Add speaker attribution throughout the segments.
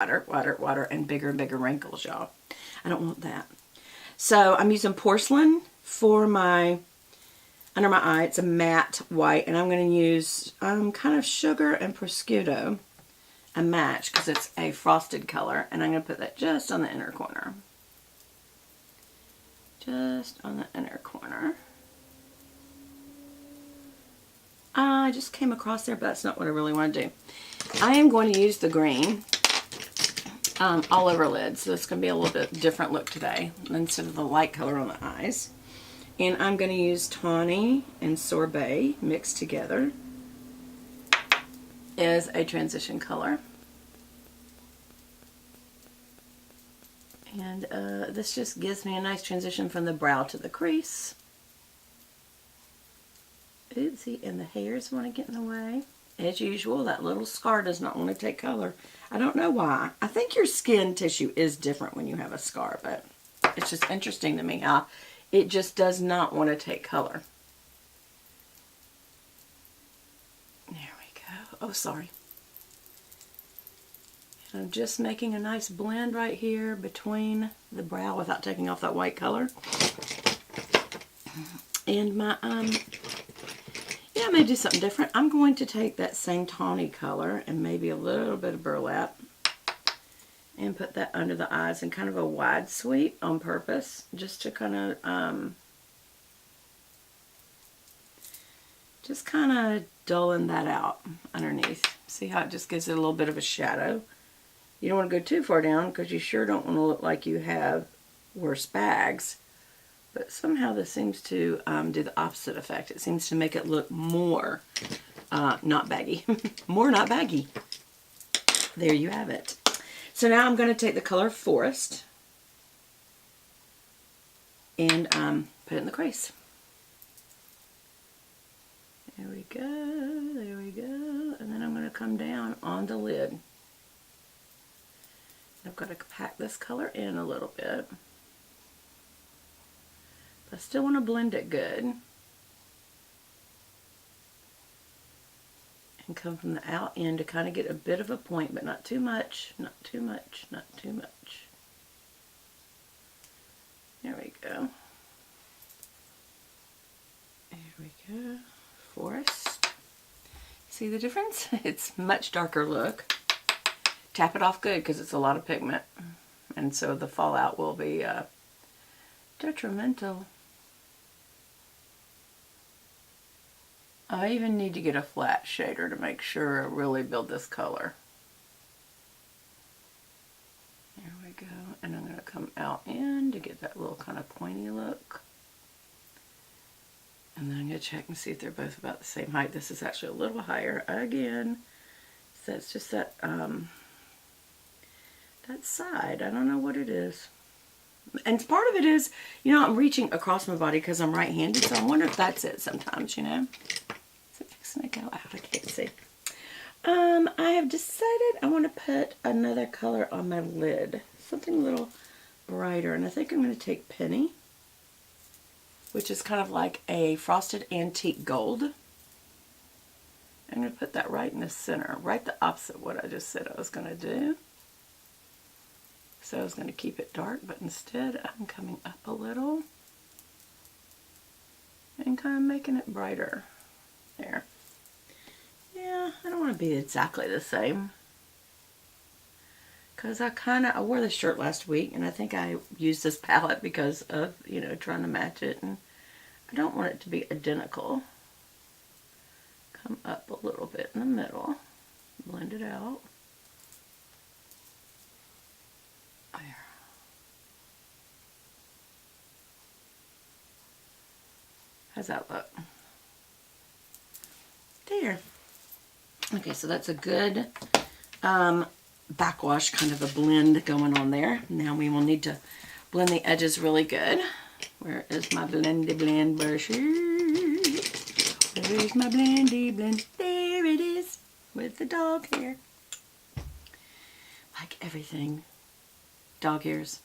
Speaker 1: wider, and bigger wrinkles, y'all. I don't want that. So I'm using porcelain for my under my eye. It's a matte white, and I'm going to use kind of sugar and prosciutto, a match, because it's a frosted color, and I'm going to put that just on the inner corner. Just on the inner corner. I just came across there, but that's not what I really want to do. I am going to use the green all over lids, so it's going to be a little bit different look today instead of the light color on the eyes. And I'm going to use Tawny and Sorbet mixed together as a transition color. And this just gives me a nice transition from the brow to the crease. Oopsie, and the hairs want to get in the way. As usual, that little scar does not want to take color. I don't know why. I think your skin tissue is different when you have a scar, but it's just interesting to me how it just does not want to take color. There we go. Oh, sorry. And I'm just making a nice blend right here between the brow without taking off that white color. And my, yeah, I may do something different. I'm going to take that same tawny color and maybe a little bit of burlap and put that under the eyes in kind of a wide sweep on purpose, just to kind of, just kind of dulling that out underneath. See how it just gives it a little bit of a shadow? You don't want to go too far down because you sure don't want to look like you have worse bags. But somehow this seems to do the opposite effect. It seems to make it look more not baggy. More not baggy. There you have it. So now I'm going to take the color Forest and put it in the crease. There we go. There we go. And then I'm going to come down on the lid. I've got to pack this color in a little bit. I still want to blend it good. And come from the out end to kind of get a bit of a point, but not too much, not too much, not too much. There we go. There we go. Forest. See the difference? It's much darker look. Tap it off good because it's a lot of pigment. And so the fallout will be detrimental. I even need to get a flat shader to make sure I really build this color. There we go. And I'm going to come out in to get that little kind of pointy look. And then I'm going to check and see if they're both about the same height. This is actually a little higher again. So it's just that, that side. I don't know what it is. And part of it is, you know, I'm reaching across my body because I'm right-handed. So I wonder if that's it sometimes, you know. Snake out. I can't see. I have decided I want to put another color on my lid. Something a little brighter. And I think I'm going to take Penny, which is kind of like a frosted antique gold. I'm going to put that right in the center. Right the opposite of what I just said I was going to do. So I was going to keep it dark, but instead I'm coming up a little. And kind of making it brighter. There. Yeah, I don't want to be exactly the same. Because I wore this shirt last week, and I think I used this palette because of, you know, trying to match it. And I don't want it to be identical. Come up a little bit in the middle. Blend it out. There. How's that look? There. Okay, so that's a good backwash, kind of a blend going on there. Now we will need to blend the edges really good. Where is my blendy blend brush? Where is my blendy blend? There it is, with the dog hair. Like everything. Dog hairs.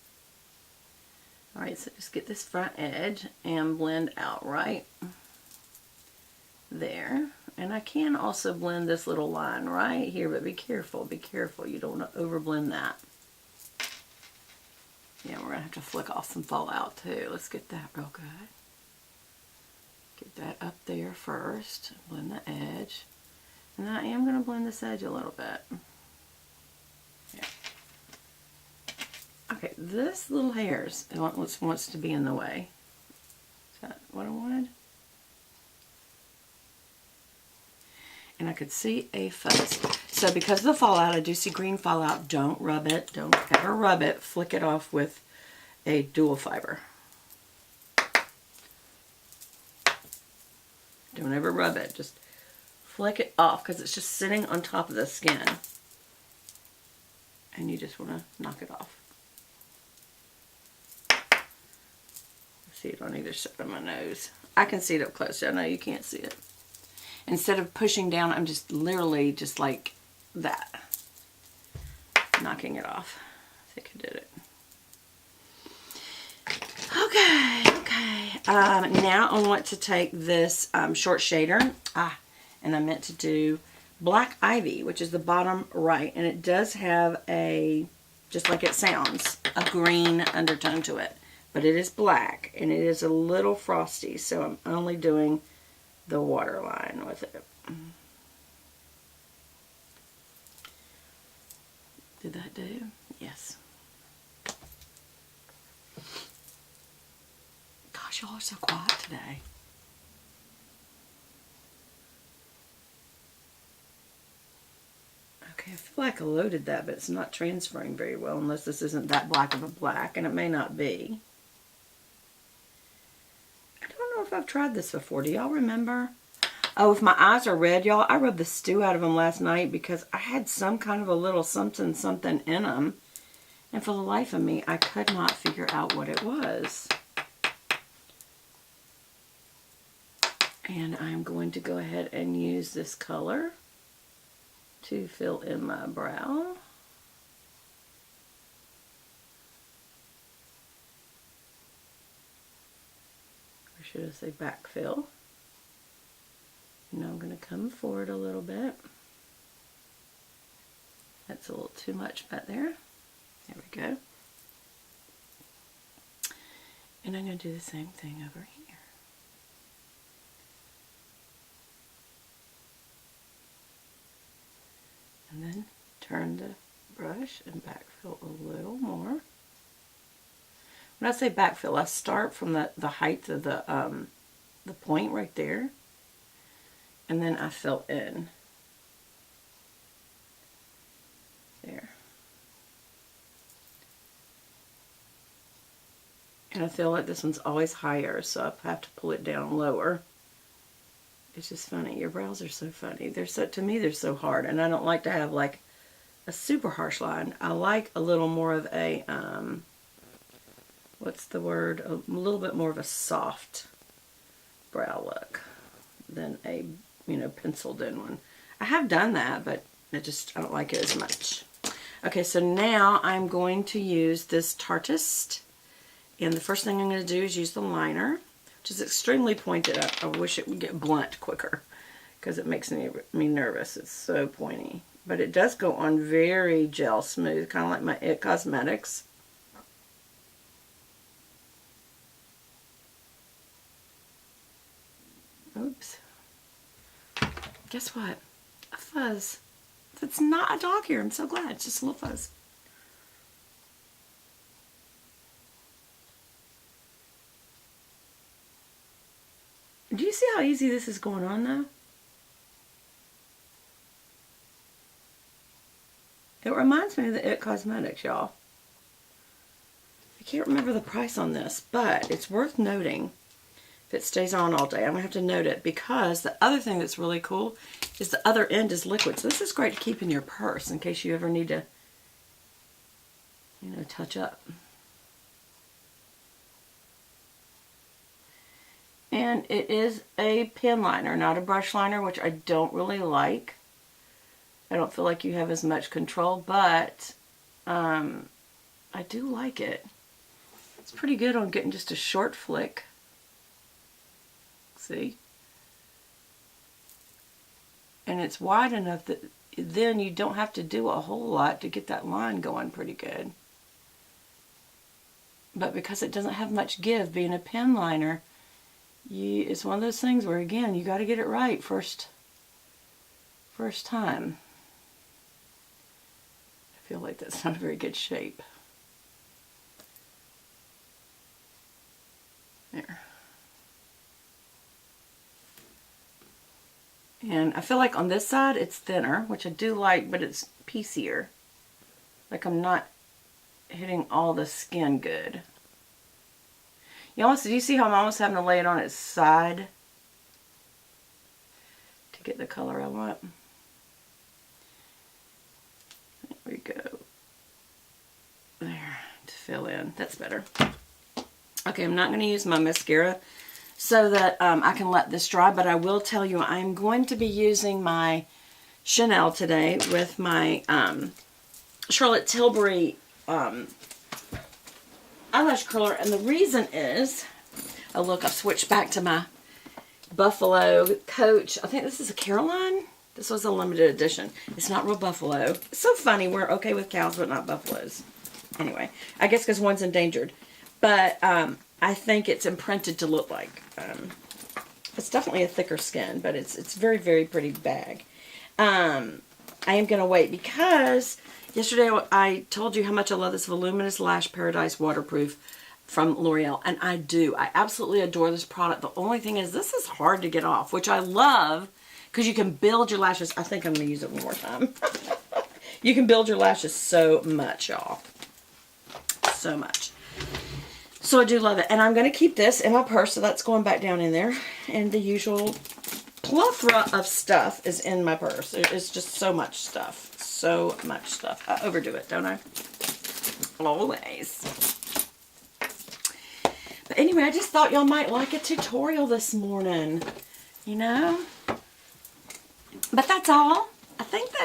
Speaker 1: Alright, so just get this front edge and blend out right there. And I can also blend this little line right here, but be careful, you don't want to over blend that. Yeah, we're going to have to flick off some fallout too. Let's get that real good. Get that up there first, blend the edge. And I am going to blend this edge a little bit. Yeah. Okay, this little hairs wants to be in the way. Is that what I wanted? And I could see a fuzz. So because of the fallout, I do see green fallout. Don't rub it. Don't ever rub it. Flick it off with a dual fiber. Don't ever rub it. Just flick it off because it's just sitting on top of the skin. And you just want to knock it off. See it on either side of my nose. I can see it up close. I know you can't see it. Instead of pushing down, I'm just literally just like that. Knocking it off. I think I did it. Okay. Now I want to take this short shader. And I meant to do Black Ivy, which is the bottom right. And it does have a, just like it sounds, a green undertone to it. But it is black, and it is a little frosty, so I'm only doing the waterline with it. Did that do? Yes. Gosh, y'all are so quiet today. Okay, I feel like I loaded that, but it's not transferring very well unless this isn't that black of a black, and it may not be. I don't know if I've tried this before. Do y'all remember? Oh, if my eyes are red, y'all, I rubbed the stew out of them last night because I had some kind of a little something in them. And for the life of me, I could not figure out what it was. And I'm going to go ahead and use this color to fill in my brow. Or should I say backfill? Now I'm going to come forward a little bit. That's a little too much back there. There we go. And I'm going to do the same thing over here. And then turn the brush and backfill a little more. When I say backfill, I start from the height of the point right there. And then I fill in. There. And I feel like this one's always higher, so I have to pull it down lower. It's just funny. Your brows are so funny. They're so, to me, they're so hard. And I don't like to have like a super harsh line. I like a little more of a, what's the word? A little bit more of a soft brow look than a, you know, penciled in one. I have done that, but I don't like it as much. Okay, so now I'm going to use this Tarteist. And the first thing I'm going to do is use the liner, which is extremely pointed. I wish it would get blunt quicker because it makes me nervous. It's so pointy. But it does go on very gel smooth, kind of like my IT Cosmetics. Oops. Guess what? A fuzz. It's not a dog hair. I'm so glad. It's just a little fuzz. Do you see how easy this is going on though? It reminds me of the IT Cosmetics, y'all. I can't remember the price on this, but it's worth noting if it stays on all day. I'm going to have to note it because the other thing that's really cool is the other end is liquid. So this is great to keep in your purse in case you ever need to, you know, touch up. And it is a pen liner, not a brush liner, which I don't really like. I don't feel like you have as much control, but I do like it. It's pretty good on getting just a short flick. See? And it's wide enough that then you don't have to do a whole lot to get that line going pretty good. But because it doesn't have much give, being a pen liner, it's one of those things where, again, you got to get it right first time. I feel like that's not a very good shape. There. And I feel like on this side it's thinner, which I do like, but it's piecier. Like I'm not hitting all the skin good. Do you see how I'm almost having to lay it on its side to get the color I want? There we go. There, to fill in. That's better. Okay, I'm not going to use my mascara so that I can let this dry, but I will tell you I'm going to be using my Chanel today with my Charlotte Tilbury eyelash curler, and the reason is, oh look, I've switched back to my Buffalo Coach. I think this is a Caroline. This was a limited edition. It's not real buffalo. It's so funny. We're okay with cows, but not buffaloes. Anyway, I guess because one's endangered. But I think it's imprinted to look like. It's definitely a thicker skin, but it's very, very pretty bag. I am going to wait because yesterday I told you how much I love this Voluminous Lash Paradise Waterproof from L'Oreal. And I do. I absolutely adore this product. The only thing is this is hard to get off, which I love because you can build your lashes. I think I'm going to use it one more time. You can build your lashes so much, y'all. So much. So I do love it. And I'm going to keep this in my purse, so that's going back down in there. And the usual plethora of stuff is in my purse. It's just so much stuff. So much stuff. I overdo it, don't I? Always. But anyway, I just thought y'all might like a tutorial this morning. You know? But that's all. I think that